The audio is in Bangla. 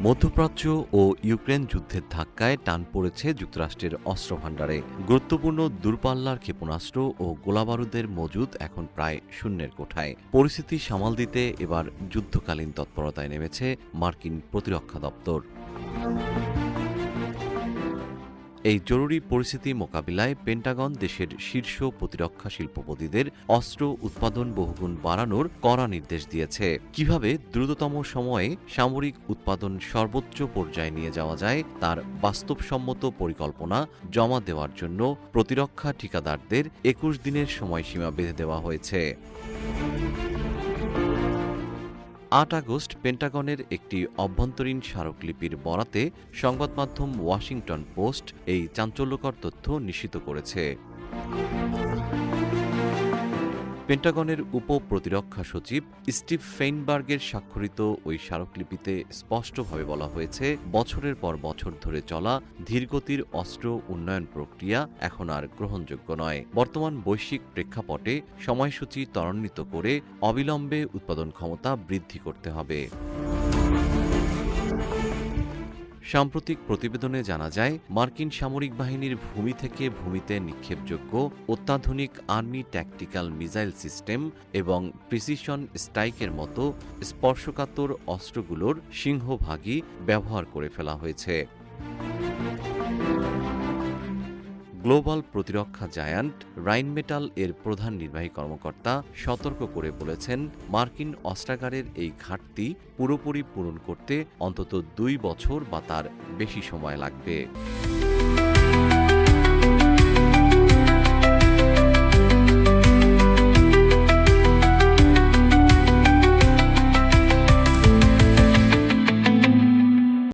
মধ্যপ্রাচ্য ও ইউক্রেন যুদ্ধের ধাক্কায় টান পড়েছে যুক্তরাষ্ট্রের অস্ত্রভাণ্ডারে। গুরুত্বপূর্ণ দূরপাল্লার ক্ষেপণাস্ত্র ও গোলাবারুদের মজুদ এখন প্রায় শূন্যের কোঠায়। পরিস্থিতি সামাল দিতে এবার যুদ্ধকালীন তৎপরতায় নেমেছে মার্কিন প্রতিরক্ষা দপ্তর। এই জরুরি পরিস্থিতি মোকাবিলায় পেন্টাগন দেশের শীর্ষ প্রতিরক্ষা শিল্পপতিদের অস্ত্র উৎপাদন বহুগুণ বাড়ানোর কড়া নির্দেশ দিয়েছে। কিভাবে দ্রুততম সময়ে সামরিক উৎপাদন সর্বোচ্চ পর্যায়ে নিয়ে যাওয়া যায় তার বাস্তবসম্মত পরিকল্পনা জমা দেওয়ার জন্য প্রতিরক্ষা ঠিকাদারদের ২১ দিনের সময়সীমা বেঁধে দেওয়া হয়েছে। ৮ আগস্ট পেন্টাগনের একটি অভ্যন্তরীণ স্মারকলিপির বরাতে সংবাদমাধ্যম ওয়াশিংটন পোস্ট এই চাঞ্চল্যকর তথ্য নিশ্চিত করেছে। পেন্টাগনের উপ প্রতিরক্ষা সচিব স্টিভ ফেইনবার্গের স্বাক্ষরিত ওই স্মারকলিপিতে স্পষ্টভাবে বলা হয়েছে, বছরের পর বছর ধরে চলা ধীরগতির অস্ত্র উন্নয়ন প্রক্রিয়া এখন আর গ্রহণযোগ্য নয়। বর্তমান বৈশ্বিক প্রেক্ষাপটে সময়সূচি ত্বরান্বিত করে অবিলম্বে উৎপাদন ক্ষমতা বৃদ্ধি করতে হবে। সাম্প্রতিক প্রতিবেদনে জানা যায়, মার্কিন সামরিক বাহিনীর ভূমি থেকে ভূমিতে নিক্ষেপযোগ্য অত্যাধুনিক আর্মি ট্যাকটিক্যাল মিসাইল সিস্টেম এবং প্রিসিশন স্ট্রাইকের মতো স্পর্শকাতর অস্ত্রগুলোর সিংহভাগই ব্যবহার করে ফেলা হয়েছে। গ্লোবাল প্রতিরক্ষা জায়ান্ট রাইনমেটাল এর প্রধান নির্বাহী কর্মকর্তা সতর্ক করে বলেছেন, মার্কিন অস্ত্রাগারের এই ঘাটতি পুরোপুরি পূরণ করতে অন্তত ২ বছর বা তার বেশি সময় লাগবে।